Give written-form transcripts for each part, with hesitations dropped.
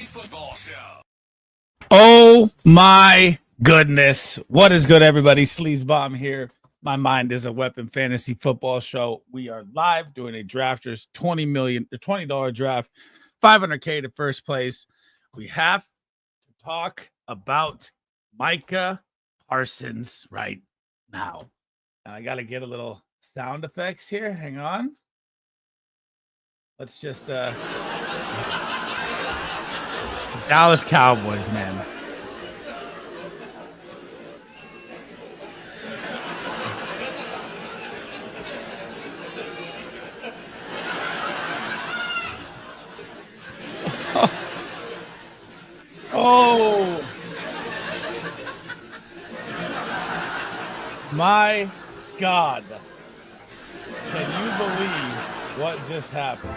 Football Show. Oh my goodness. What is good, everybody? Sleezbomb here. My mind is a weapon fantasy football show. We are live doing a drafters $20 draft, 500K to first place. We have to talk about Micah Parsons right now. And I got to get a little sound effects here. Hang on. Let's just Dallas Cowboys, man. Oh my God. Can you believe what just happened?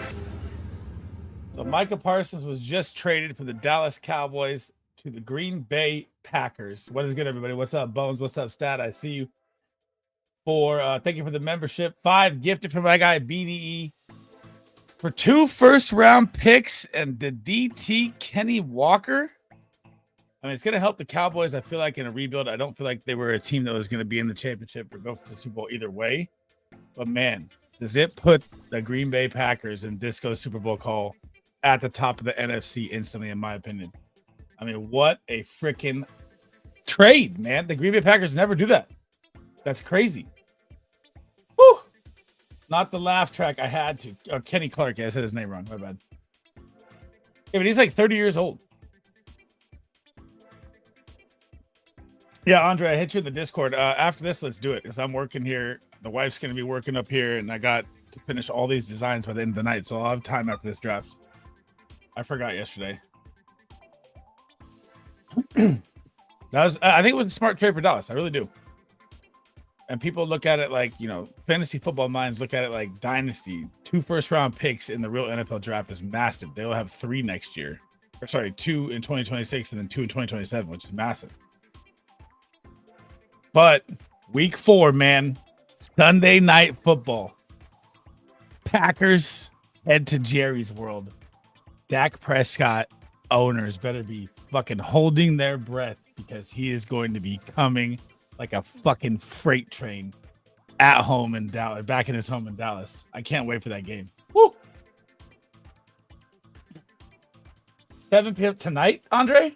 So Micah Parsons was just traded from the Dallas Cowboys to the Green Bay Packers. What is good, everybody? What's up, Bones? What's up, Stat? I see you. Thank you for the membership. 5 gifted from my guy BDE. For 2 first-round picks and the DT Kenny Walker. I mean, it's going to help the Cowboys, I feel like, in a rebuild. I don't feel like they were a team that was going to be in the championship or go for the Super Bowl either way. But, man, does it put the Green Bay Packers in Disco Super Bowl call at the top of the NFC instantly, in my opinion. I mean, what a freaking trade, man. The Green Bay Packers never do that. That's crazy. Whew. Not the laugh track I had to. Oh, Kenny Clark. I said his name wrong. My bad. Yeah, but he's like 30 years old. Yeah, Andre, I hit you in the Discord. After this, let's do it because I'm working here. The wife's going to be working up here, and I got to finish all these designs by the end of the night, so I'll have time after this draft. I forgot yesterday. I think it was a smart trade for Dallas. I really do. And people look at it like, you know, fantasy football minds look at it like dynasty. 2 first-round picks in the real NFL draft is massive. They'll have 3 next year. Or sorry, 2 in 2026 and then 2 in 2027, which is massive. But week 4, man, Sunday night football. Packers head to Jerry's World. Dak Prescott owners better be fucking holding their breath because he is going to be coming like a fucking freight train at home in Dallas, back in his home in Dallas. I can't wait for that game. Woo! 7 p.m. tonight, Andre?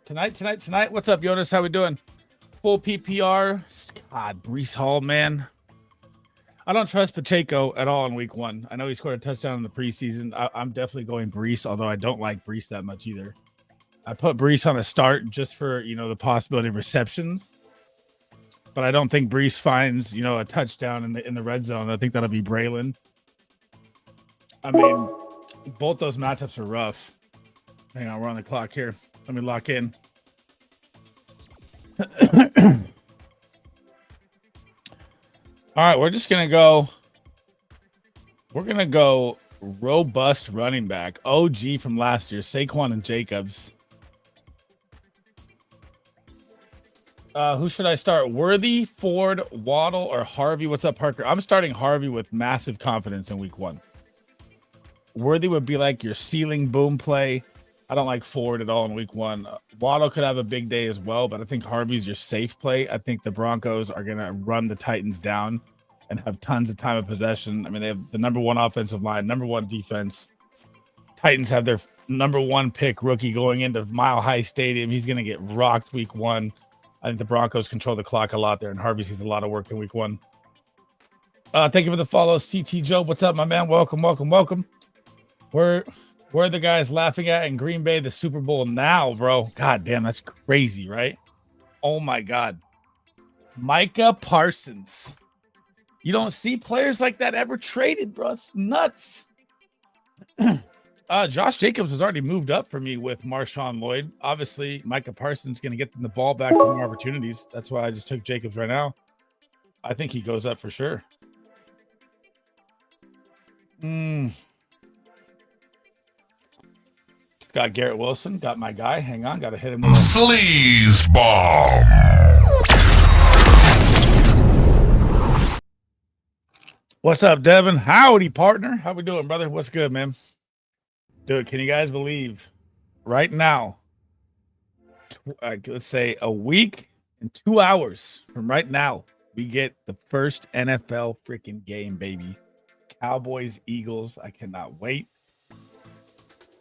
Tonight. What's up, Jonas? How we doing? Full PPR. God, Breece Hall, man. I don't trust Pacheco at all in week 1. I know he scored a touchdown in the preseason. I'm definitely going Breece, although I don't like Breece that much either. I put Breece on a start just for, you know, the possibility of receptions. But I don't think Breece finds, you know, a touchdown in the red zone. I think that'll be Braylon. I mean, both those matchups are rough. Hang on, we're on the clock here. Let me lock in. All right, we're just going to go. We're going to go robust running back. OG from last year, Saquon and Jacobs. Who should I start? Worthy, Ford, Waddle, or Harvey? What's up, Parker? I'm starting Harvey with massive confidence in week 1. Worthy would be like your ceiling boom play. I don't like Ford at all in week 1. Waddle could have a big day as well, but I think Harvey's your safe play. I think the Broncos are going to run the Titans down and have tons of time of possession. I mean, they have the number 1 offensive line, number 1 defense. Titans have their number 1 pick rookie going into Mile High Stadium. He's going to get rocked week 1. I think the Broncos control the clock a lot there, and Harvey sees a lot of work in week 1. Thank you for the follow, CT Joe. What's up, my man? Welcome. Where are the guys laughing at in Green Bay, the Super Bowl now, bro? God damn, that's crazy, right? Oh, my God. Micah Parsons. You don't see players like that ever traded, bro. It's nuts. Josh Jacobs was already moved up for me with Marshawn Lloyd. Obviously, Micah Parsons going to get them the ball back for more opportunities. That's why I just took Jacobs right now. I think he goes up for sure. Got Garrett Wilson. Got my guy. Hang on. Got to hit him with Sleez bomb. What's up, Devin? Howdy, partner. How we doing, brother? What's good, man? Dude, can you guys believe right now, let's say a week and 2 hours from right now, we get the first NFL freaking game, baby. Cowboys, Eagles. I cannot wait.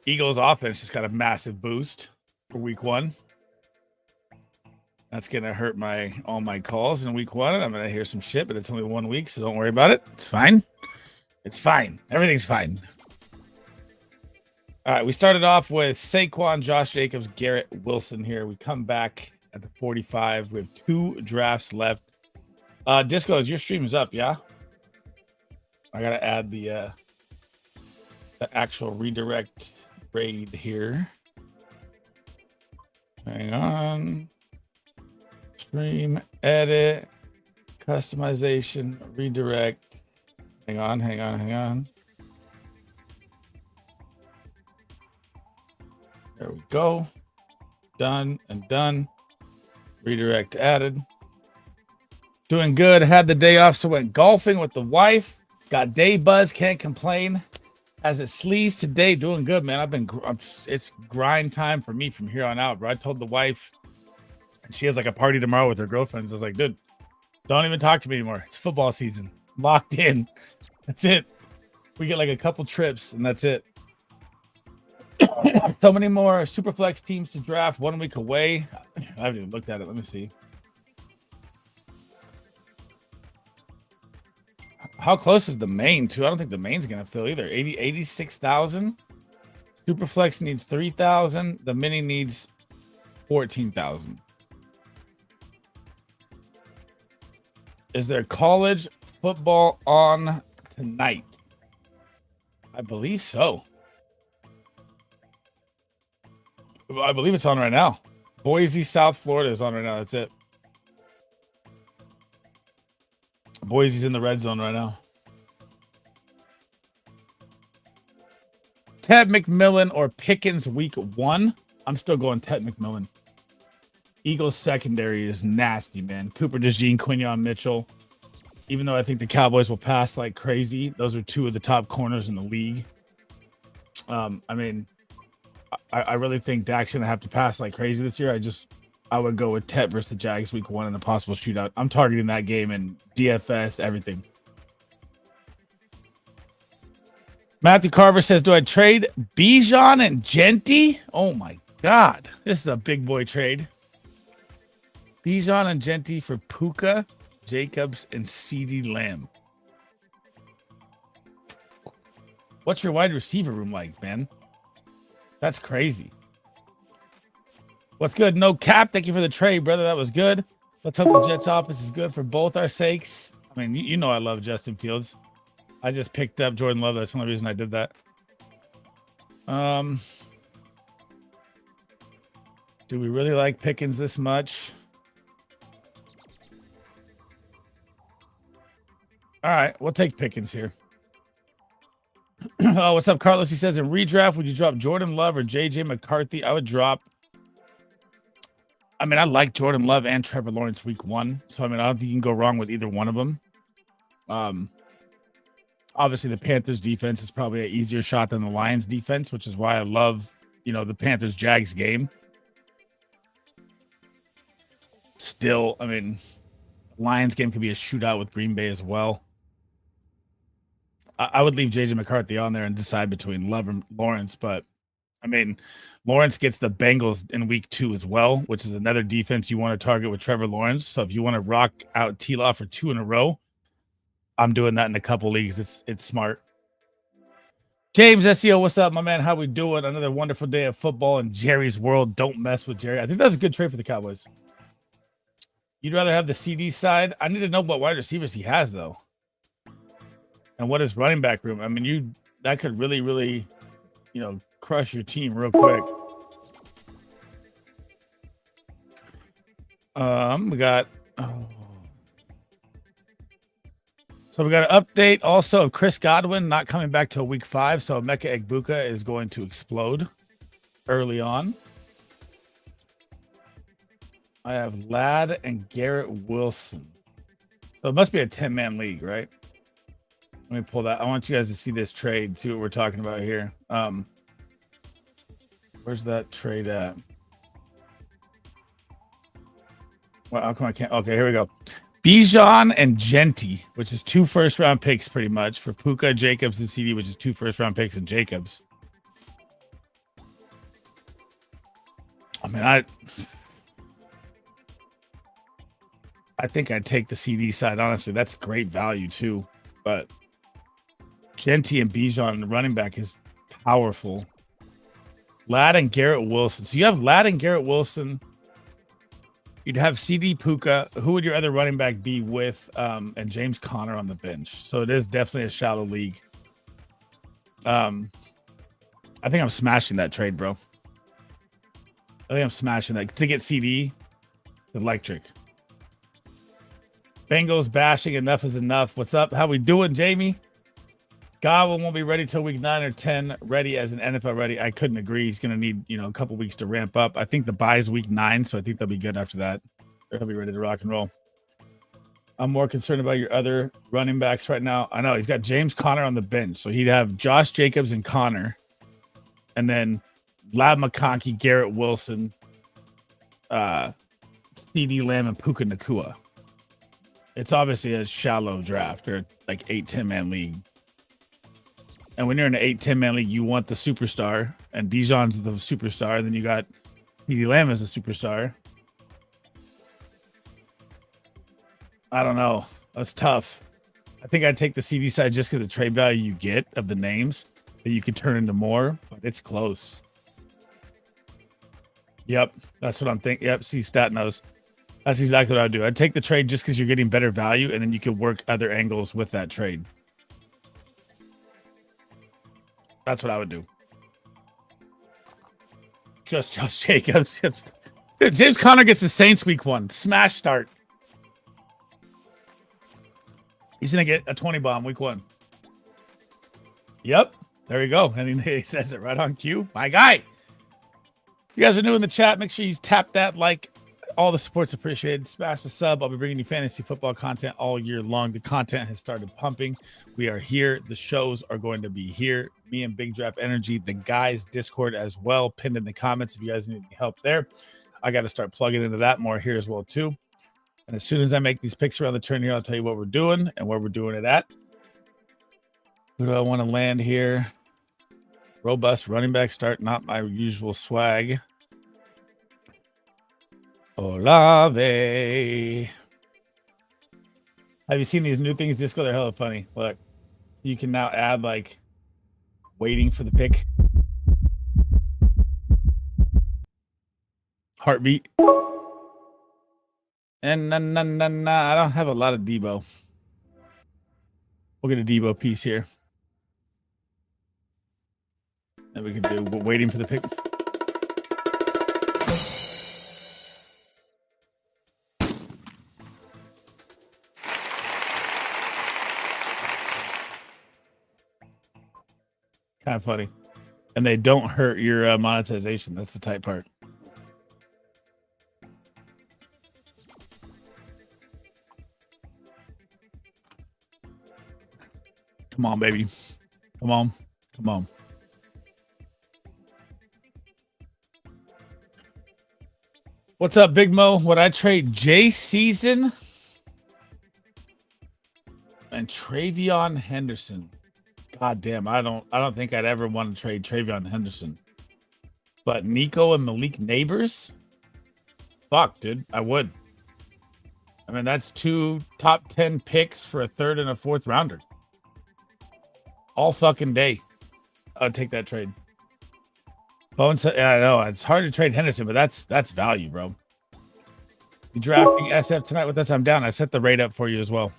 Eagles offense just got a massive boost for week 1. That's going to hurt all my calls in week 1. And I'm going to hear some shit, but it's only 1 week, so don't worry about it. It's fine. It's fine. Everything's fine. All right, we started off with Saquon, Josh Jacobs, Garrett Wilson here. We come back at the 45. We have 2 drafts left. Discos, your stream is up, yeah? I got to add the actual redirect raid here. Hang on. Stream, edit, customization, redirect. Hang on. There we go. Done and done. Redirect added. Doing good. Had the day off, so went golfing with the wife. Got day buzz. Can't complain. As it Sleez today, doing good, man. It's grind time for me from here on out, bro. I told the wife, and she has like a party tomorrow with her girlfriends. I was like, dude, don't even talk to me anymore. It's football season. Locked in. That's it. We get like a couple trips, and that's it. So many more Superflex teams to draft 1 week away. I haven't even looked at it. Let me see. How close is the main to? I don't think the main's going to fill either. 86,000. Superflex needs 3,000. The mini needs 14,000. Is there college football on tonight? I believe so. I believe it's on right now. Boise, South Florida is on right now. That's it. Boise's in the red zone right now. Ted McMillan or Pickens week 1. I'm still going Ted McMillan. Eagles secondary is nasty, man. Cooper DeJean, Quinyon Mitchell. Even though I think the Cowboys will pass like crazy, those are 2 of the top corners in the league. I really think Dak's going to have to pass like crazy this year. I would go with Tet versus the Jags week 1 in a possible shootout. I'm targeting that game in DFS, everything. Matthew Carver says, do I trade Bijan and Genty? Oh my God. This is a big boy trade. Bijan and Genty for Puka, Jacobs, and CeeDee Lamb. What's your wide receiver room like, man? That's crazy. What's good? No cap. Thank you for the trade, brother. That was good. Let's hope the Jets office is good for both our sakes. I mean, you know I love Justin Fields. I just picked up Jordan Love. That's the only reason I did that. Do we really like Pickens this much? All right, we'll take Pickens here. Oh, what's up, Carlos? He says, in redraft, would you drop Jordan Love or JJ McCarthy? I would drop. I mean, I like Jordan Love and Trevor Lawrence week 1. So, I mean, I don't think you can go wrong with either one of them. Obviously, the Panthers defense is probably an easier shot than the Lions defense, which is why I love, the Panthers-Jags game. Still, I mean, Lions game could be a shootout with Green Bay as well. I would leave JJ McCarthy on there and decide between Love and Lawrence, but I mean, Lawrence gets the Bengals in week 2 as well, which is another defense you want to target with Trevor Lawrence. So if you want to rock out T-Law for 2 in a row, I'm doing that in a couple leagues. It's smart. James SEO, what's up, my man? How we doing? Another wonderful day of football in Jerry's world. Don't mess with Jerry. I think that's a good trade for the Cowboys. You'd rather have the CD side? I need to know what wide receivers he has, though. And what is running back room? I mean, that could really, really, crush your team real quick. We got So we got an update also of Chris Godwin not coming back till week 5. So Mecca Egbuka is going to explode early on. I have Ladd and Garrett Wilson. So it must be a 10-man league, right? Let me pull that. I want you guys to see this trade, see what we're talking about here. Where's that trade at? Well, how come I can't? Okay, here we go. Bijan and Genti, which is 2 first-round picks pretty much for Puka, Jacobs, and CD, which is 2 first-round picks and Jacobs. I mean, I think I'd take the CD side, honestly. That's great value, too. But Genti and Bijan, the running back, is powerful. Ladd and Garrett Wilson. So you have Ladd and Garrett Wilson. You'd have CD Puka. Who would your other running back be with? And James Conner on the bench. So it is definitely a shallow league. I think I'm smashing that trade, bro. I think I'm smashing that. To get CD, it's electric. Bengals bashing. Enough is enough. What's up? How we doing, Jamie? Godwin won't be ready till week 9 or 10. Ready as an NFL ready. I couldn't agree. He's going to need, a couple weeks to ramp up. I think the bye is week 9, so I think they'll be good after that. He'll be ready to rock and roll. I'm more concerned about your other running backs right now. I know he's got James Conner on the bench, so he'd have Josh Jacobs and Conner, and then Lab McConkey, Garrett Wilson, CD Lamb, and Puka Nacua. It's obviously a shallow draft or like 8-10-man league. And when you're in an 8-10-man league, you want the superstar, and Bijan's the superstar. Then you got CD Lamb as the superstar. I don't know. That's tough. I think I'd take the CD side just because the trade value you get of the names that you could turn into more, but it's close. Yep, that's what I'm thinking. Yep, see, Stat knows. That's exactly what I'd do. I'd take the trade just because you're getting better value, and then you can work other angles with that trade. That's what I would do. Just Josh Jacobs. Dude, James Conner gets the Saints week 1. Smash start. He's going to get a 20 bomb week 1. Yep. There we go. And he says it right on cue. My guy. If you guys are new in the chat, make sure you tap that like. All the support's appreciated. Smash the sub. I'll be bringing you fantasy football content all year long. The content has started pumping. We are here. The shows are going to be here. Me and Big Draft Energy, the guys' Discord as well, pinned in the comments if you guys need any help there. I got to start plugging into that more here as well, too. And as soon as I make these picks around the turn here, I'll tell you what we're doing and where we're doing it at. Who do I want to land here? Robust running back start, not my usual swag. Olave. Have you seen these new things, Disco? They're hella funny. Look, you can now add like waiting for the pick. Heartbeat. And I don't have a lot of Debo. We'll get a Debo piece here. And we can do waiting for the pick. Kind of funny. And they don't hurt your monetization. That's the tight part. Come on, baby. Come on. Come on. What's up, Big Mo? Would I trade Jay Season and Travion Henderson? God damn, I don't think I'd ever want to trade Travion Henderson. But Nico and Malik Neighbors? Fuck, dude. I would. I mean, that's 2 top 10 picks for a 3rd and a 4th rounder. All fucking day. I'd take that trade. Bones, yeah, I know. It's hard to trade Henderson, but that's value, bro. You drafting SF tonight with us? I'm down. I set the rate up for you as well.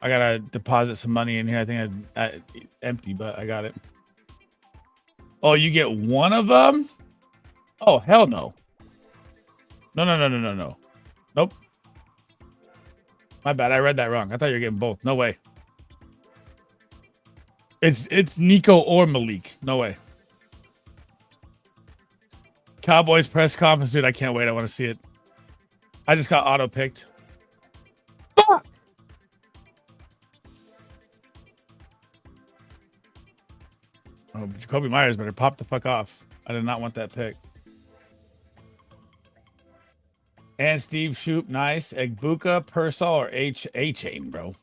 I gotta deposit some money in here. I think I empty, but I got it. Oh, you get one of them? Oh, hell no. No. Nope. My bad. I read that wrong. I thought you were getting both. No way. It's Nico or Malik. No way. Cowboys press conference, dude. I can't wait. I want to see it. I just got auto picked. Fuck. Oh, Jacoby Myers better pop the fuck off. I did not want that pick. And Steve Shoop, nice. Egbuka, Persol, or A-Chain, bro.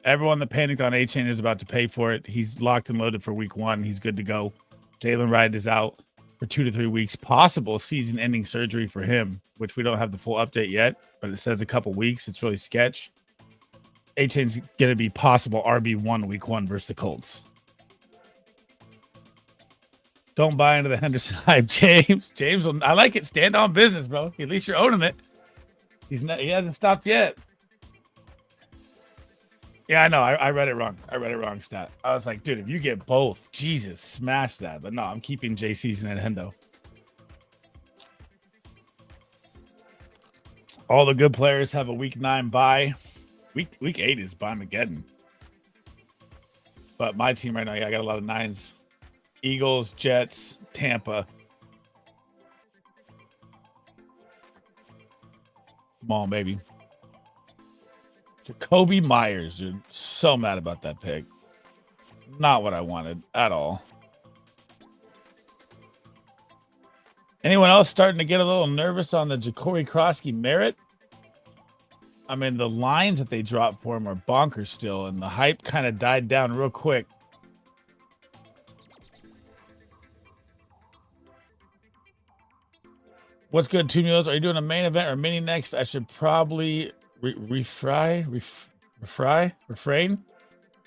Everyone that panicked on A-Chain is about to pay for it. He's locked and loaded for week 1. He's good to go. Jalen Wright is out for 2 to 3 weeks. Possible season-ending surgery for him, which we don't have the full update yet, but it says a couple weeks. It's really sketch. A-Chain's going to be possible RB1 week 1 versus the Colts. Don't buy into the Henderson hype, James. James, I like it. Stand on business, bro. At least you're owning it. He hasn't stopped yet. Yeah, I know. I read it wrong. I read it wrong, stat. I was like, dude, if you get both, Jesus, smash that. But no, I'm keeping JC's and Hendo. All the good players have a week 9 bye. Week 8 is Armageddon. But my team right now, yeah, I got a lot of 9s. Eagles, Jets, Tampa. Come on, baby. Jacoby Myers, dude. So mad about that pick. Not what I wanted at all. Anyone else starting to get a little nervous on the Ja'Cory Krosky merit? I mean, the lines that they dropped for him are bonkers still, and the hype kind of died down real quick. What's good, Two Mules? Are you doing a main event or mini next? I should probably refrain,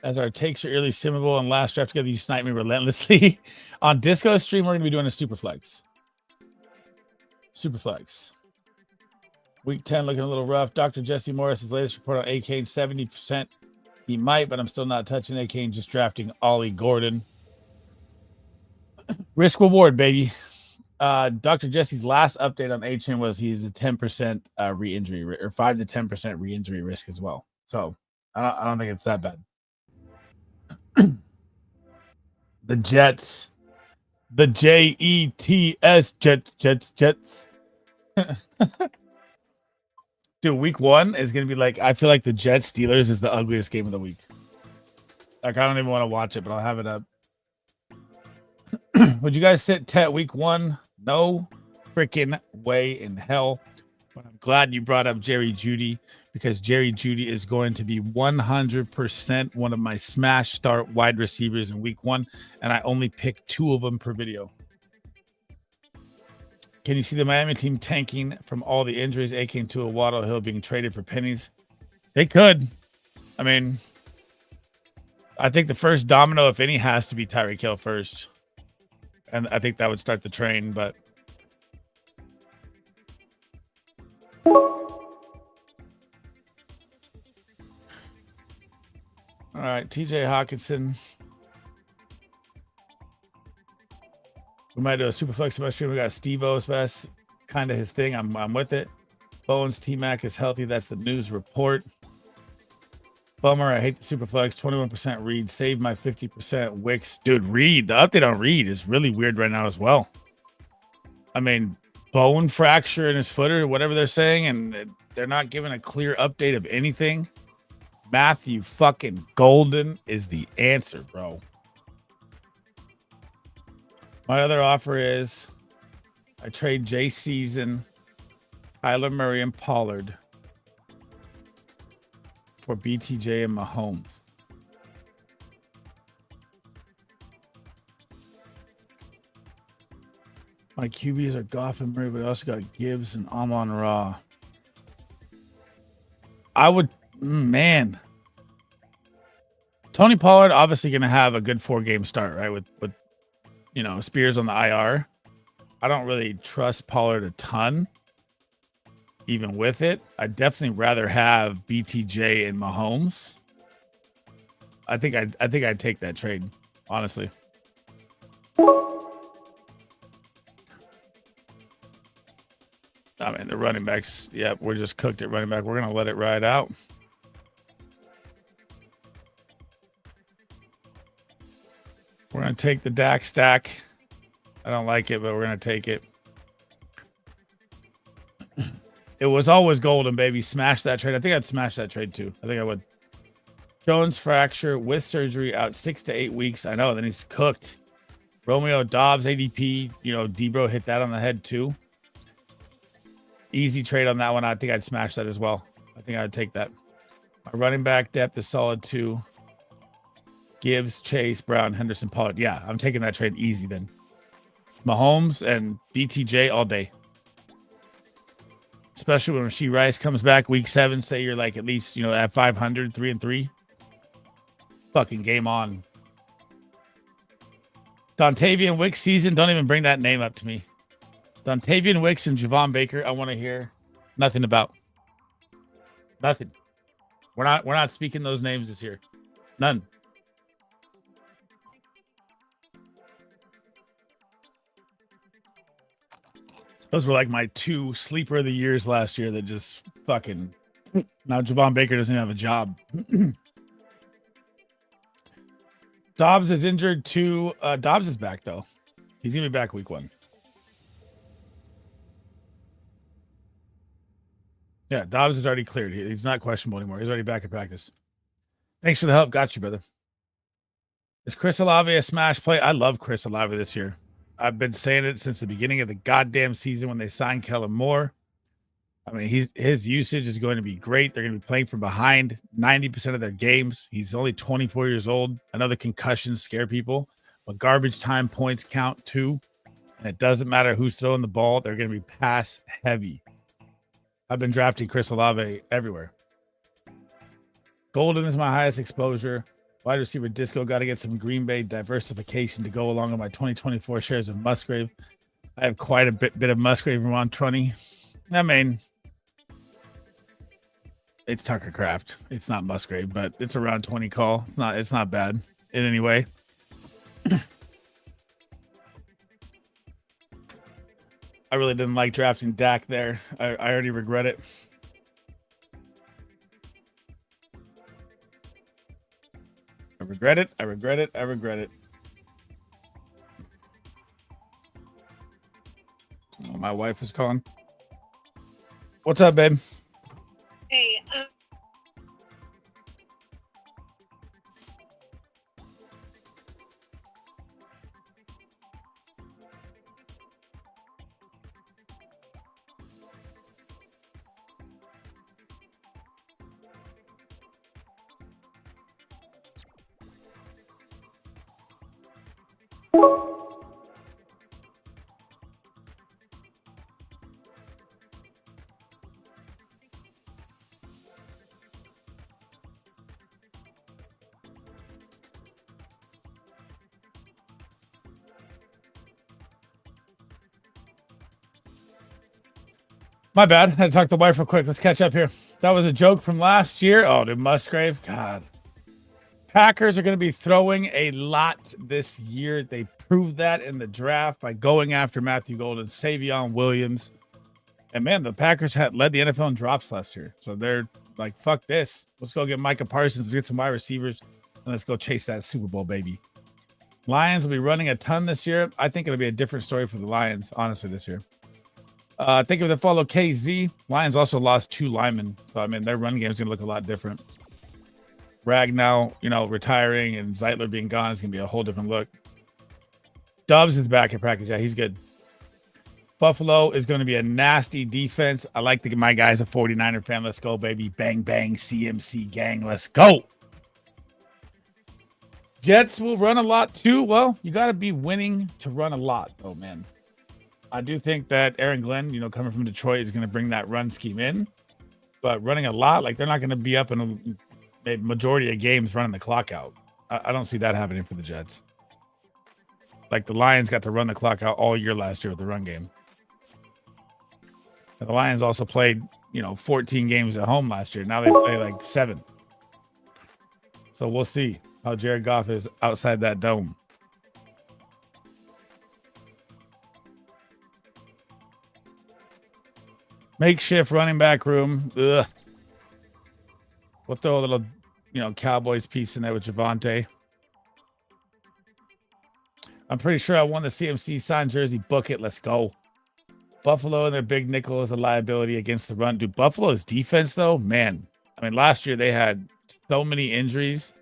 as our takes are eerily simmable and last draft together you snipe me relentlessly. On Disco stream, we're going to be doing a Superflex. Week 10 looking a little rough. Dr. Jesse Morris's latest report on A-Kane, 70%. He might, but I'm still not touching A-Kane, just drafting Ollie Gordon. Risk reward, baby. Dr. Jesse's last update on A-Chain was he's a 10% re-injury or 5 to 10% re-injury risk as well. So I don't think it's that bad. The Jets, the Jets, Jets. Dude, week 1 is going to be like, I feel like the Jets Steelers is the ugliest game of the week. Like, I don't even want to watch it, but I'll have it up. Would you guys sit Tet week 1? No freaking way in hell. But I'm glad you brought up Jerry Jeudy, because Jerry Jeudy is going to be 100% one of my smash start wide receivers in week 1, and I only pick 2 of them per video. Can you see the Miami team tanking from all the injuries? A-Kane to a Waddle Hill being traded for pennies. They could. I mean, I think the first domino, if any, has to be Tyreek Hill first. And I think that would start the train, but all right, TJ Hawkinson. We might do a super flex stream. We got Steve O's best, kind of his thing. I'm with it. Bowen's T-Mac is healthy. That's the news report. Bummer. I hate the super flex. 21% Reed. Save my 50% Wicks. Dude, Reed. The update on Reed is really weird right now as well. I mean, bone fracture in his foot or whatever they're saying, and they're not giving a clear update of anything. Matthew fucking Golden is the answer, bro. My other offer is I trade Jay Season, Kyler Murray, and Pollard for BTJ and Mahomes. My QBs are Goff and Murray, but I also got Gibbs and Amon-Ra. I would, man. Tony Pollard obviously going to have a good 4-game start, right? With you know, Spears on the IR. I don't really trust Pollard a ton, even with it. I'd definitely rather have BTJ and Mahomes. I think I'd take that trade, honestly. I mean, the running backs, yeah, we're just cooked at running back. We're going to let it ride out. We're going to take the Dak stack. I don't like it, but we're going to take it. It was always golden, baby. Smash that trade. I think I'd smash that trade too. I think I would. Jones fracture with surgery out 6 to 8 weeks. I know. Then he's cooked. Romeo Dobbs, ADP. You know, Debro hit that on the head too. Easy trade on that one. I think I'd smash that as well. I think I'd take that. My running back depth is solid too. Gibbs, Chase, Brown, Henderson, Pollard. Yeah, I'm taking that trade easy then. Mahomes and BTJ all day. Especially when Rasheed Rice comes back week 7. Say you're like at least, you know, at 500, 3-3. Fucking game on. Dontavian Wicks season. Don't even bring that name up to me. Dontavian Wicks and Javon Baker. I want to hear nothing about. Nothing. We're not speaking those names this year. None. Those were like my 2 sleeper of the years last year that just fucking. Now Javon Baker doesn't even have a job. Dobbs is injured too. Dobbs is back though. He's gonna be back week 1. Yeah, Dobbs is already cleared. He's not questionable anymore. He's already back at practice. Thanks for the help. Got you, brother. Is Chris Olave a smash play? I love Chris Olave this year. I've been saying it since the beginning of the goddamn season when they signed Kellen Moore. I mean, his usage is going to be great. They're going to be playing from behind 90% of their games. He's only 24 years old. I know the concussions scare people, but garbage time points count too. And it doesn't matter who's throwing the ball. They're going to be pass heavy. I've been drafting Chris Olave everywhere. Golden is my highest exposure. Wide receiver Disco, got to get some Green Bay diversification to go along with my 2024 shares of Musgrave. I have quite a bit of Musgrave around 20. I mean, it's Tucker Kraft. It's not Musgrave, but it's around 20 call. It's not bad in any way. I really didn't like drafting Dak there. I already regret it. I regret it. I regret it. I regret it. Oh, my wife is calling. What's up, babe? Hey, My bad. I had to talk to the wife real quick. Let's catch up here. That was a joke from last year. Oh, dude, Musgrave. God. Packers are going to be throwing a lot this year. They proved that in the draft by going after Matthew Golden, Savion Williams. And, man, the Packers had led the NFL in drops last year. So they're like, fuck this. Let's go get Micah Parsons, let's get some wide receivers, and let's go chase that Super Bowl, baby. Lions will be running a ton this year. I think it'll be a different story for the Lions, honestly, this year. I think if they follow KZ, Lions also lost 2 linemen. So, I mean, their run game is going to look a lot different. Rag now, retiring and Zeitler being gone is going to be a whole different look. Dubs is back at practice. Yeah, he's good. Buffalo is going to be a nasty defense. I like my guys a 49er fan. Let's go, baby. Bang, bang, CMC gang. Let's go. Jets will run a lot too. Well, you got to be winning to run a lot, though, man. I do think that Aaron Glenn, coming from Detroit, is going to bring that run scheme in. But running a lot, like they're not going to be up in a majority of games running the clock out. I don't see that happening for the Jets. Like the Lions got to run the clock out all year last year with the run game. And the Lions also played, 14 games at home last year. Now they play like 7. So we'll see how Jared Goff is outside that dome. Makeshift running back room. Ugh. We'll throw a little, Cowboys piece in there with Javonte. I'm pretty sure I won the CMC signed jersey. Book it. Let's go. Buffalo and their big nickel is a liability against the run. Dude, Buffalo's defense, though, man. I mean, last year they had so many injuries.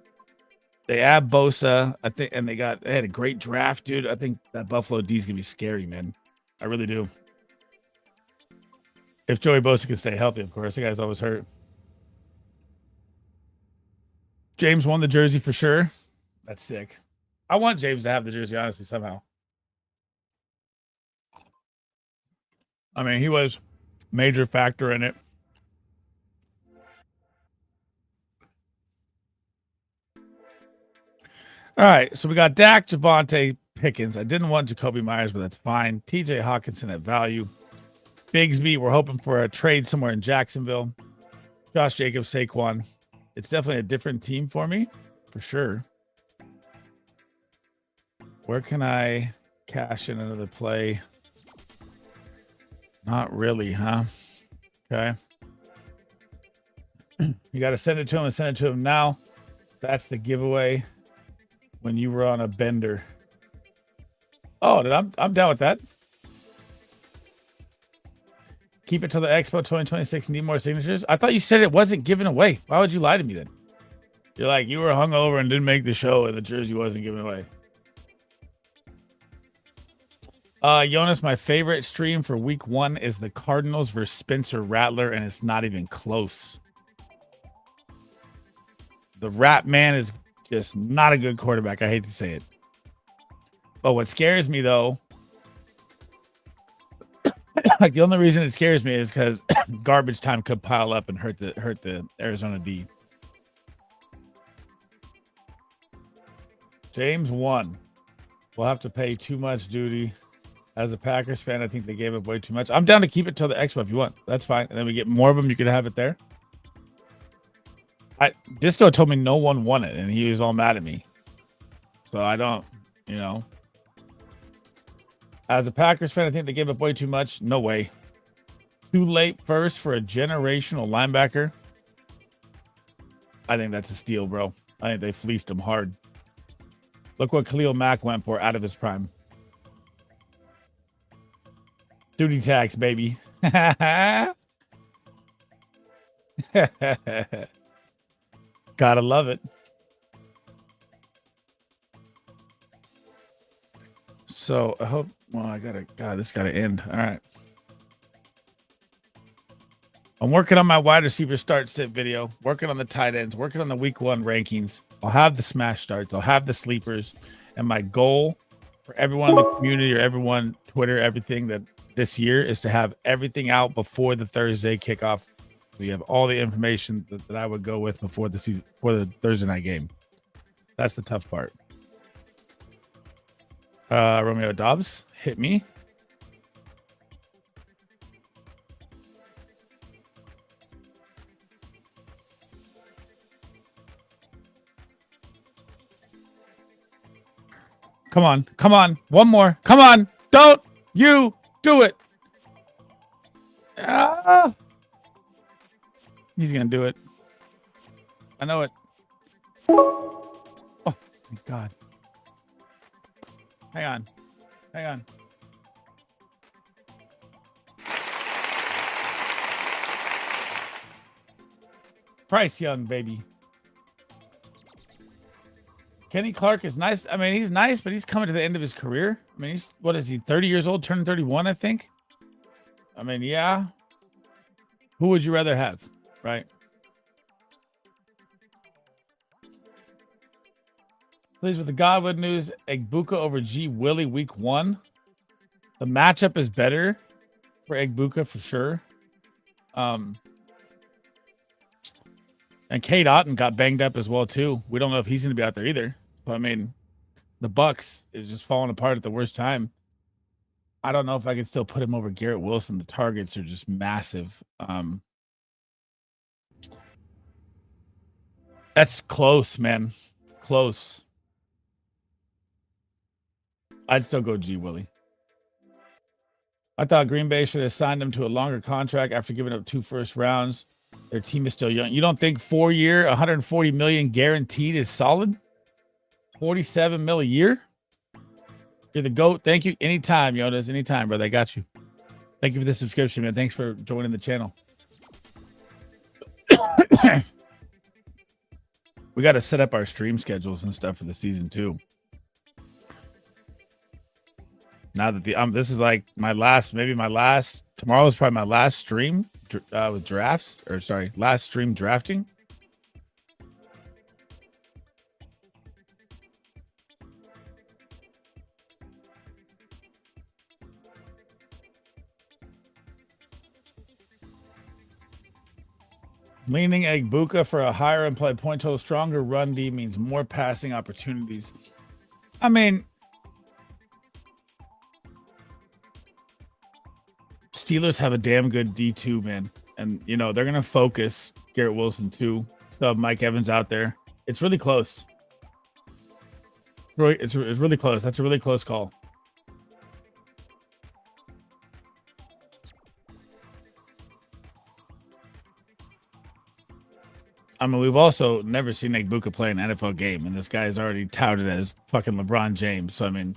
They add Bosa, I think, and they had a great draft, dude. I think that Buffalo D is gonna be scary, man. I really do. If Joey Bosa can stay healthy, of course. The guy's always hurt. James won the jersey for sure. That's sick. I want James to have the jersey, honestly, somehow. I mean, he was major factor in it. All right, so we got Dak, Javonte, Pickens. I didn't want Jacoby Myers, but that's fine. TJ Hawkinson at value. Bigsby, we're hoping for a trade somewhere in Jacksonville. Josh Jacobs, Saquon. It's definitely a different team for me, for sure. Where can I cash in another play? Not really, huh? Okay. You got to send it to him and send it to him now. That's the giveaway when you were on a bender. Oh, I'm down with that. Keep it till the Expo 2026. Need more signatures. I thought you said it wasn't given away. Why would you lie to me then? You're like, you were hungover and didn't make the show and the jersey wasn't given away. Jonas, my favorite stream for week 1 is the Cardinals versus Spencer Rattler, and it's not even close. The Rat Man is just not a good quarterback. I hate to say it. But what scares me, though, like the only reason it scares me is because garbage time could pile up and hurt the Arizona D. James won. We'll have to pay too much duty. As a Packers fan, I think they gave up way too much. I'm down to keep it till the Expo if you want. That's fine. And then we get more of them. You could have it there. Disco told me no one won it, and he was all mad at me. So I don't, you know. As a Packers fan, I think they gave up way too much. No way. Too late first for a generational linebacker. I think that's a steal, bro. I think they fleeced him hard. Look what Khalil Mack went for out of his prime. Duty tax, baby. Gotta love it. So I hope, well, this gotta end. All right. I'm working on my wide receiver start sit video, working on the tight ends, working on the week 1 rankings. I'll have the smash starts. I'll have the sleepers. And my goal for everyone in the community or everyone, Twitter, everything that this year is to have everything out before the Thursday kickoff. So you have all the information that I would go with before the season, for the Thursday night game. That's the tough part. Romeo Dobbs, hit me. Come on. Come on. One more. Come on. Don't you do it. He's going to do it. I know it. Oh, my God. Hang on. Hang on. Bryce Young, baby. Kenny Clark is nice. I mean, he's nice, but he's coming to the end of his career. I mean, he's, what is he, 30 years old, turning 31, I think? I mean, yeah. Who would you rather have, right? Please, with the Godwood news, Egbuka over G. Willie week 1. The matchup is better for Egbuka for sure. And Cade Otton got banged up as well, too. We don't know if he's going to be out there either. But, I mean, the Bucks is just falling apart at the worst time. I don't know if I can still put him over Garrett Wilson. The targets are just massive. That's close, man. Close. I'd still go G. Willie. I thought Green Bay should have signed him to a longer contract after giving up 2 first rounds. Their team is still young. You don't think 4-year, $140 million guaranteed is solid? $47 million a year? You're the GOAT. Thank you. Anytime, Jonas. Anytime, brother. I got you. Thank you for the subscription, man. Thanks for joining the channel. We got to set up our stream schedules and stuff for the season too. Now that this is like my last, tomorrow is probably my last stream with drafts, or sorry, last stream drafting. Leaning Egbuka for a higher implied point total. Stronger run D means more passing opportunities. I mean, Steelers have a damn good D2, man. And, you know, they're going to focus Garrett Wilson, too. So Mike Evans out there. It's really close. It's really close. That's a really close call. I mean, we've also never seen Egbuka play an NFL game, and this guy is already touted as fucking LeBron James. So, I mean,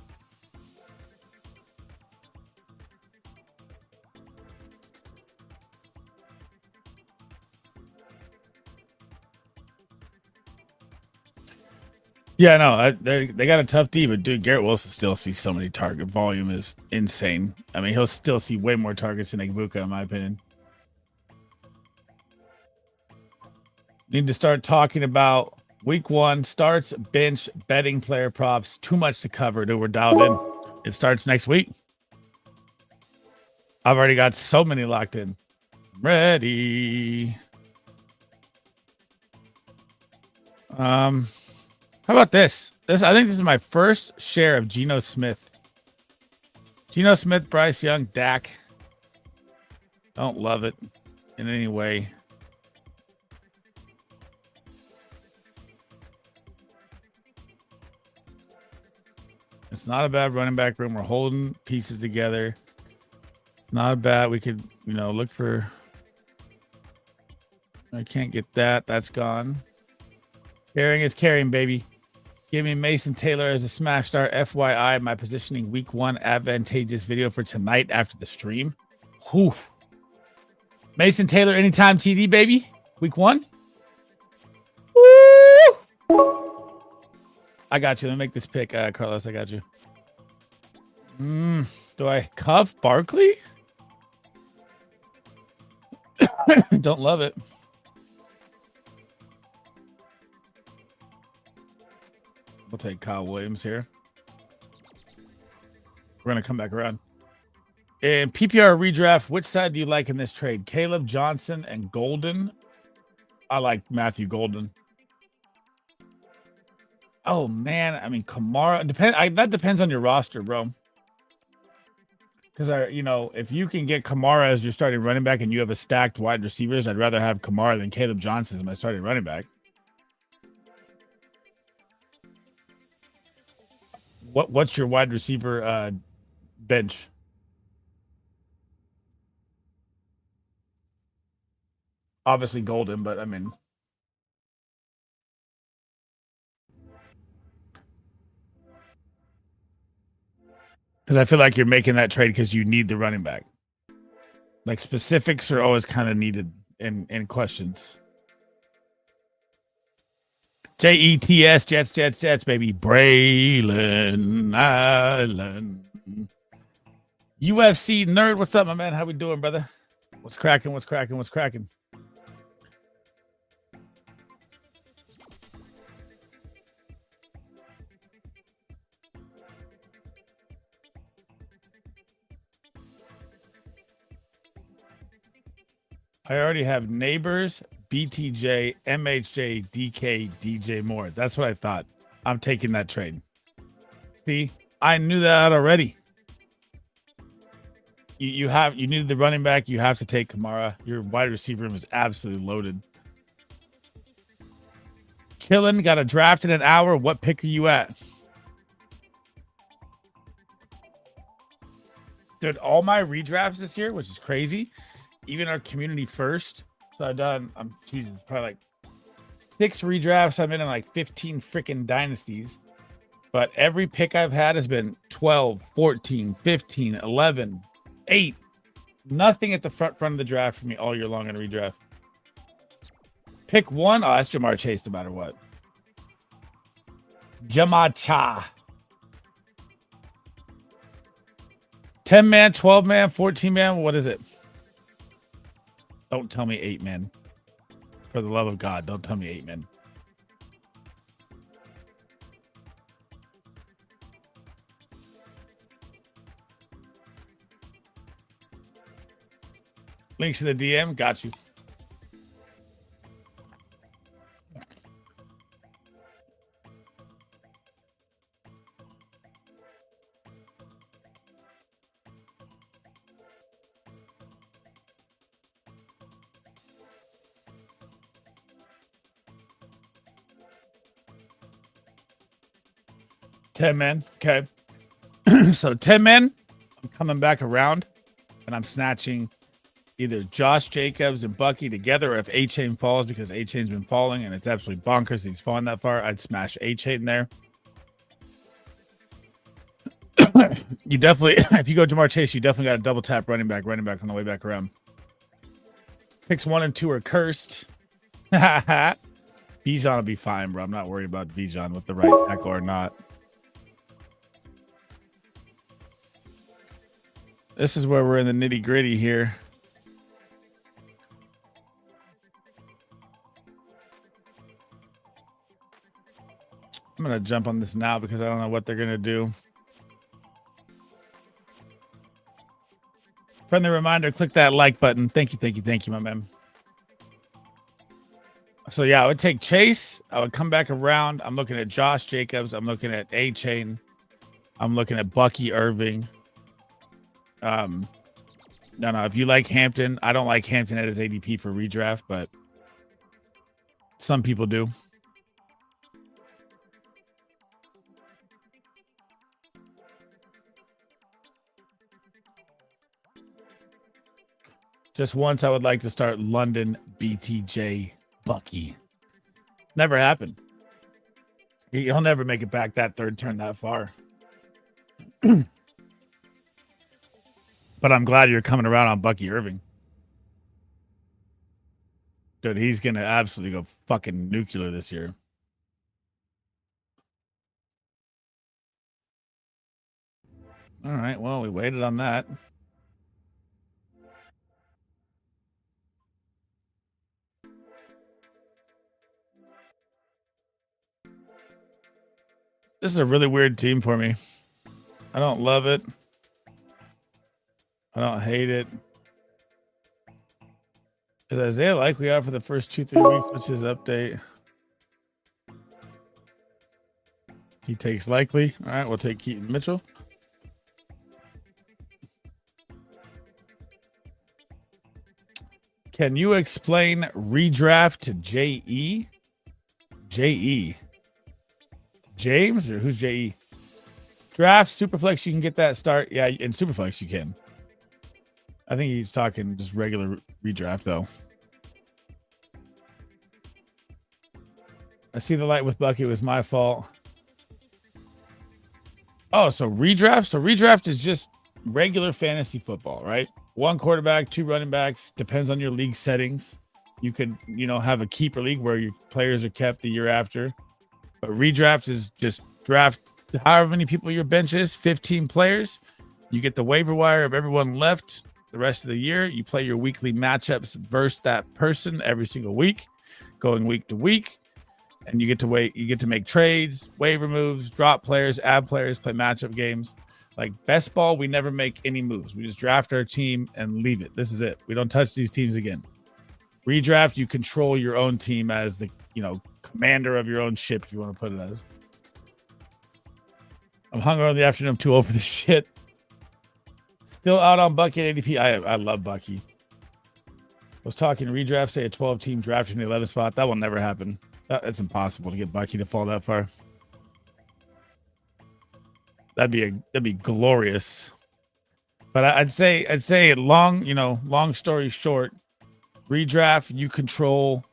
yeah, no, they got a tough D, but dude, Garrett Wilson still sees so many target volume is insane. I mean, he'll still see way more targets than Egbuka, in my opinion. Need to start talking about week 1 starts, bench, betting, player props. Too much to cover, dude. We're dialed in. It starts next week. I've already got so many locked in. Ready. How about this? I think this is my first share of Geno Smith. Geno Smith, Bryce Young, Dak. Don't love it in any way. It's not a bad running back room. We're holding pieces together. It's not bad. We could, you know, look for. I can't get that. That's gone. Carrying is carrying, baby. Give me Mason Taylor as a smash start. FYI, my positioning week 1 advantageous video for tonight after the stream. Whew. Mason Taylor anytime TD, baby. Week 1. Woo! I got you. Let me make this pick, Carlos. I got you. Do I cuff Barkley? Don't love it. We'll take Kyle Williams here. We're going to come back around. In PPR redraft, which side do you like in this trade? Caleb Johnson and Golden? I like Matthew Golden. Oh, man. I mean, Kamara. That depends on your roster, bro. Because, if you can get Kamara as your starting running back and you have a stacked wide receivers, I'd rather have Kamara than Caleb Johnson as my starting running back. What's your wide receiver bench? Obviously Golden, but I mean... Because I feel like you're making that trade because you need the running back. Like, specifics are always kind of needed in questions. Jets, Jets, baby. Braylon Island. UFC nerd, what's up, my man? How we doing, brother? What's cracking? I already have Neighbors, BTJ, MHJ, DK, DJ Moore. That's what I thought. I'm taking that trade. See, I knew that already. You need the running back. You have to take Kamara. Your wide receiver room is absolutely loaded. Killin got a draft in an hour. What pick are you at? Dude, all my redrafts this year, which is crazy. Even our community first. So I've done, Jesus, probably like 6 redrafts. I'm in like 15 freaking dynasties. But every pick I've had has been 12, 14, 15, 11, 8. Nothing at the front of the draft for me all year long in redraft. Pick 1. Oh, that's Jamar Chase no matter what. Jamacha. 10-man, 12-man, 14-man. What is it? Don't tell me 8-man. For the love of God, don't tell me 8-man. Links in the DM. Got you. Ten men. Okay. So 10 men. I'm coming back around and I'm snatching either Josh Jacobs and Bucky together, or if A-Chain falls, because A-Chain's been falling and it's absolutely bonkers he's fallen that far, I'd smash A-Chain there. You definitely, if you go Jamar Chase, you definitely got to double tap running back on the way back around. Picks 1 and 2 are cursed. Bijan will be fine, bro. I'm not worried about Bijan with the right tackle or not. This is where we're in the nitty gritty here. I'm going to jump on this now because I don't know what they're going to do. Friendly reminder, click that like button. Thank you, my man. So, yeah, I would take Chase. I would come back around. I'm looking at Josh Jacobs. I'm looking at A-Chain. I'm looking at Bucky Irving. No, if you like Hampton, I don't like Hampton at his ADP for redraft, but some people do. Just once I would like to start London BTJ Bucky. Never happened. He'll never make it back that third turn that far. But I'm glad you're coming around on Bucky Irving. Dude, he's going to absolutely go fucking nuclear this year. All right, well, we waited on that. This is a really weird team for me. I don't love it. I don't hate it. Is Isaiah likely out for the first 2-3 weeks? What's his update? He takes likely. All right, we'll take Keaton Mitchell. Can you explain redraft to JE? JE. James, or who's JE? Draft, Superflex, you can get that start. Yeah, in Superflex you can. I think he's talking just regular redraft, though. I see the light with Bucky. It was my fault. Oh, so redraft? So redraft is just regular fantasy football, right? 1 quarterback, 2 running backs. Depends on your league settings. You could, have a keeper league where your players are kept the year after. But redraft is just draft however many people your bench is, 15 players. You get the waiver wire of everyone left the rest of the year. You play your weekly matchups versus that person every single week, going week to week. And you get to make trades, waiver moves, drop players, add players, play matchup games. Like best ball, we never make any moves. We just draft our team and leave it. This is it. We don't touch these teams again. Redraft, you control your own team as the, commander of your own ship, if you want to put it as. I'm hungry in the afternoon. I'm too old for this shit. Still out on Bucky at ADP. I love Bucky. Was talking redraft, say a 12-team draft in the 11th spot. That will never happen. It's impossible to get Bucky to fall that far. That'd be glorious. But I'd say long story short, redraft, you control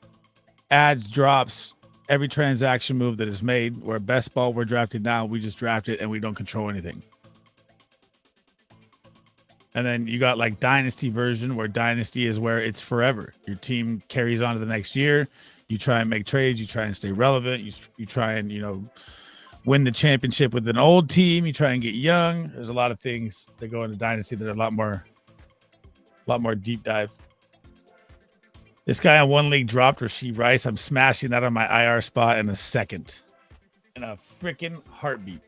adds, drops, every transaction move that is made. Where best ball, we're drafted now, we just draft it and we don't control anything. And then you got like Dynasty version, where Dynasty is where it's forever. Your team carries on to the next year. You try and make trades. You try and stay relevant. You try and, win the championship with an old team. You try and get young. There's a lot of things that go into Dynasty that are a lot more deep dive. This guy on one league dropped Rashee Rice. I'm smashing that on my IR spot in a second. In a freaking heartbeat.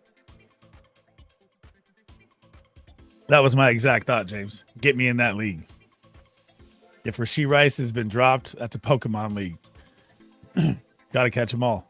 That was my exact thought, James. Get me in that league. If Rashee Rice has been dropped, that's a Pokemon league. Got to catch them all.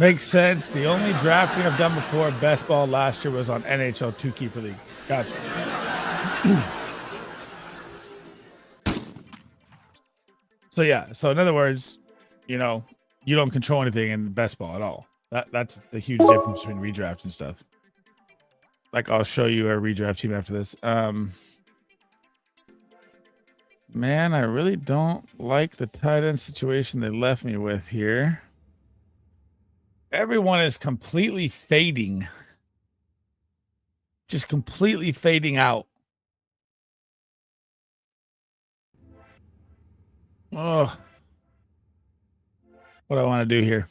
Makes sense. The only drafting I've done before best ball last year was on NHL 2 Keeper League. Gotcha. So yeah. So in other words, you know, you don't control anything in best ball at all. That's the huge difference between redraft and stuff. Like I'll show you our redraft team after this. Man, I really don't like the tight end situation they left me with here. Everyone is completely fading. Just completely fading out. Oh. What do I want to do here?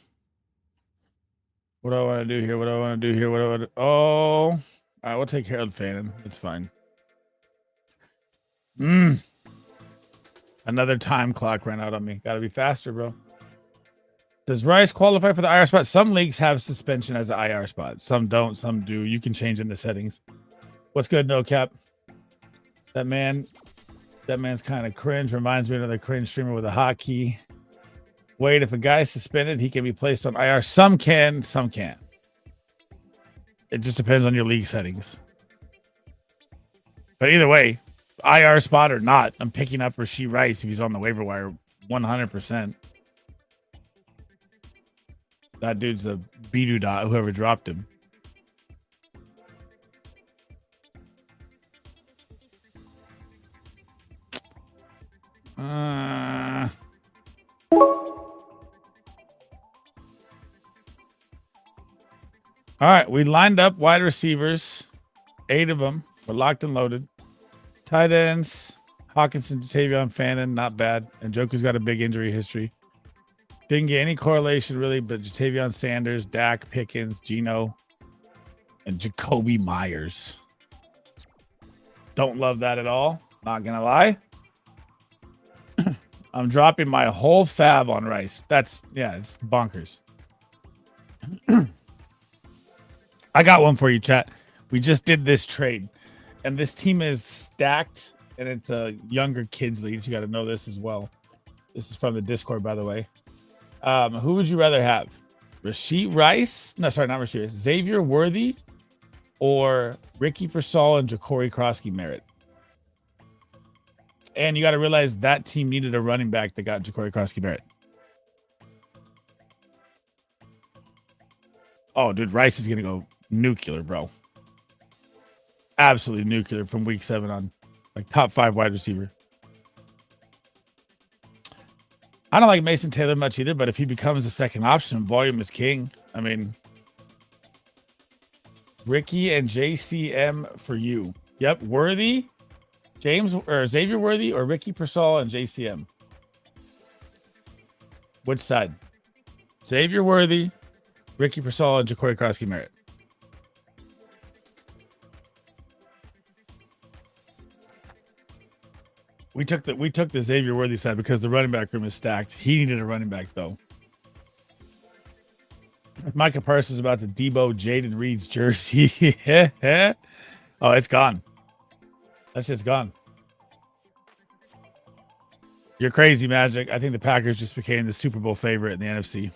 What do I want to do here? What do I want to do here? What do I want to... Oh. All right, we'll take Harold Fannin. It's fine. Another time clock ran out on me. Got to be faster, bro. Does Rice qualify for the IR spot? Some leagues have suspension as an IR spot. Some don't. Some do. You can change in the settings. What's good, No Cap? That man's kind of cringe. Reminds me of another cringe streamer with a hotkey. Wait, if a guy's suspended, he can be placed on IR. Some can, some can't. It just depends on your league settings. But either way, IR spot or not, I'm picking up Rashee Rice if he's on the waiver wire 100%. That dude's a B-doo-dot, whoever dropped him. All right, we lined up wide receivers, 8 of them. We're locked and loaded. Tight ends, Hawkinson, Jatavion, Fannin, not bad. And Njoku's got a big injury history. Didn't get any correlation really, but Jatavion Sanders, Dak, Pickens, Geno, and Jacoby Myers. Don't love that at all. Not gonna lie. I'm dropping my whole fab on Rice. It's bonkers. I got one for you, chat. We just did this trade, and this team is stacked, and it's a younger kids league. So you got to know this as well. This is from the Discord, by the way. Who would you rather have? Rashee Rice? No, sorry, not Rashee Rice. Xavier Worthy or Ricky Persall and Ja'Cory Krosky-Merritt? And you got to realize that team needed a running back that got Ja'Cory Krosky-Merritt. Oh, dude, Rice is going to go nuclear, bro. Absolutely nuclear from week 7 on. Like top 5 wide receiver. I don't like Mason Taylor much either, but if he becomes the second option, volume is king. I mean, Ricky and JCM for you. Yep, Worthy, Xavier Worthy or Ricky Persall and JCM. Which side? Xavier Worthy, Ricky Persall, and Ja'Cory Krosky-Merritt. We took the Xavier Worthy side because the running back room is stacked. He needed a running back though. Micah Parsons about to Debo Jaden Reed's jersey. Oh, it's gone. That shit's gone. You're crazy, Magic. I think the Packers just became the Super Bowl favorite in the NFC.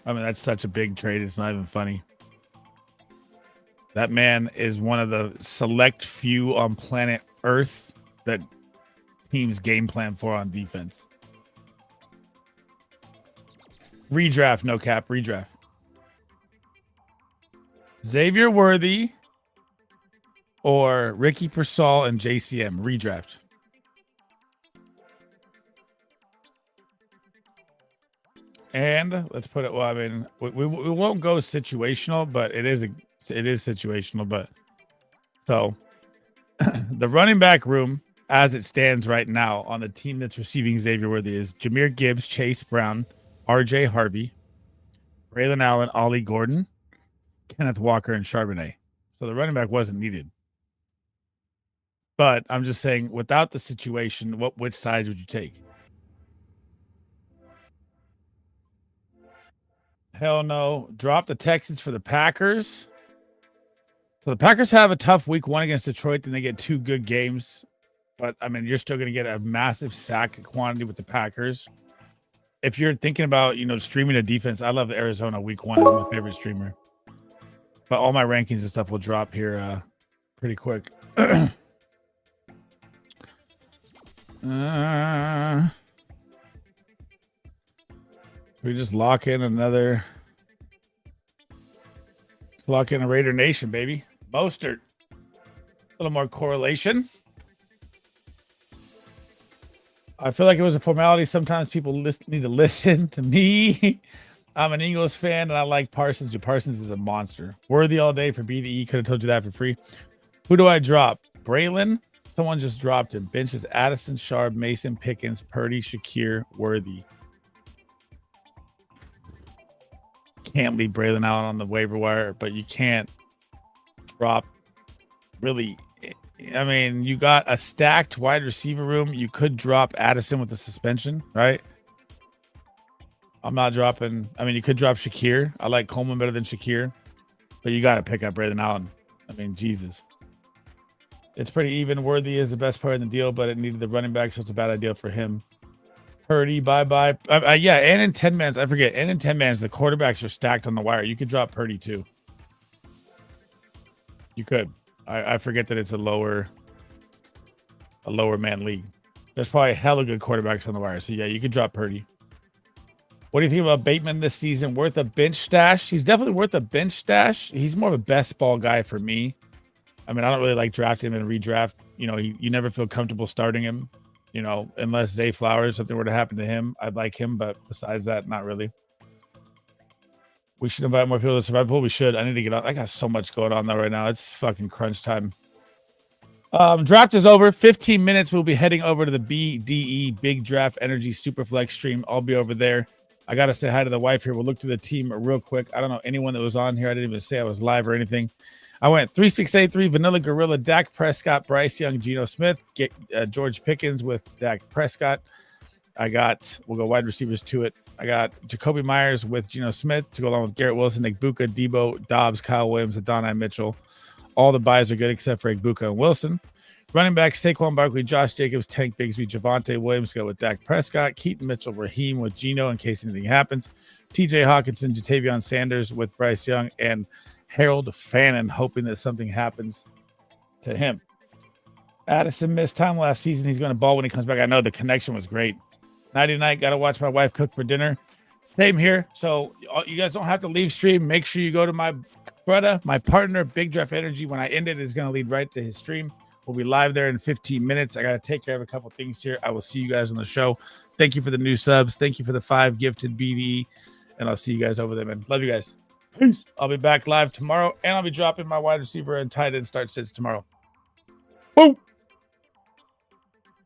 I mean, that's such a big trade. It's not even funny. That man is one of the select few on planet Earth that teams game plan for on defense. Redraft, no cap, redraft. Xavier Worthy or Ricky Persall and JCM, redraft. And let's put it, well, I mean, we won't go situational, but it is situational. But so the running back room as it stands right now on the team that's receiving Xavier Worthy is Jahmyr Gibbs, Chase Brown, RJ Harvey, Braylon Allen, Ollie Gordon, Kenneth Walker, and Charbonnet. So the running back wasn't needed. But I'm just saying, without the situation, which side would you take? Hell no. Drop the Texans for the Packers. So the Packers have a tough week 1 against Detroit, then they get 2 good games. But, I mean, you're still going to get a massive sack quantity with the Packers. If you're thinking about, streaming a defense, I love Arizona week 1 is my favorite streamer. But all my rankings and stuff will drop here pretty quick. We just lock in a Raider Nation, baby. Mostert. A little more correlation. I feel like it was a formality. Sometimes people need to listen to me. I'm an Eagles fan, and I like Parsons. Parsons is a monster. Worthy all day for BDE. Could have told you that for free. Who do I drop? Braylon. Someone just dropped him. Benches Addison, Sharp, Mason, Pickens, Purdy, Shakir, Worthy. Can't leave Braylon Allen on the waiver wire, but you can't drop really. I mean, you got a stacked wide receiver room. You could drop Addison with a suspension, right? I'm not dropping. I mean, you could drop Shakir. I like Coleman better than Shakir, but you got to pick up Braylon Allen. I mean, Jesus. It's pretty even. Worthy is the best player in the deal, but it needed the running back, so it's a bad idea for him. Purdy, bye-bye. Yeah, and in 10-mans, I forget. And in 10-mans, the quarterbacks are stacked on the wire. You could drop Purdy, too. You could. I forget that it's a lower man league. There's probably hella good quarterbacks on the wire. So, yeah, you could drop Purdy. What do you think about Bateman this season? Worth a bench stash? He's definitely worth a bench stash. He's more of a best ball guy for me. I mean, I don't really like drafting him and redraft. You never feel comfortable starting him. Unless Zay Flowers, something were to happen to him, I'd like him. But besides that, not really. We should invite more people to the survival pool. We should. I need to get on. I got so much going on though right now. It's fucking crunch time. Draft is over. 15 minutes. We'll be heading over to the BDE Big Draft Energy Superflex stream. I'll be over there. I got to say hi to the wife here. We'll look through the team real quick. I don't know anyone that was on here. I didn't even say I was live or anything. I went 3683, Vanilla Gorilla, Dak Prescott, Bryce Young, Geno Smith, George Pickens with Dak Prescott. We'll go wide receivers to it. I got Jacoby Myers with Geno Smith to go along with Garrett Wilson, Igbuka, Debo, Dobbs, Kyle Williams, Adonai Mitchell. All the buys are good except for Igbuka and Wilson. Running back, Saquon Barkley, Josh Jacobs, Tank Bigsby, Javonte Williams go with Dak Prescott, Keaton Mitchell, Raheem with Geno in case anything happens, TJ Hawkinson, Jatavion Sanders with Bryce Young, and Harold Fannin, hoping that something happens to him. Addison missed time last season. He's going to ball when he comes back. I know the connection was great. Nighty night. Got to watch my wife cook for dinner. Same here. So you guys don't have to leave stream. Make sure you go to my brother, my partner, Big Draft Energy. When I end it, it's going to lead right to his stream. We'll be live there in 15 minutes. I got to take care of a couple things here. I will see you guys on the show. Thank you for the new subs. Thank you for the 5 gifted BD. And I'll see you guys over there, man. Love you guys. Peace. I'll be back live tomorrow, and I'll be dropping my wide receiver and tight end start sits tomorrow. Boom.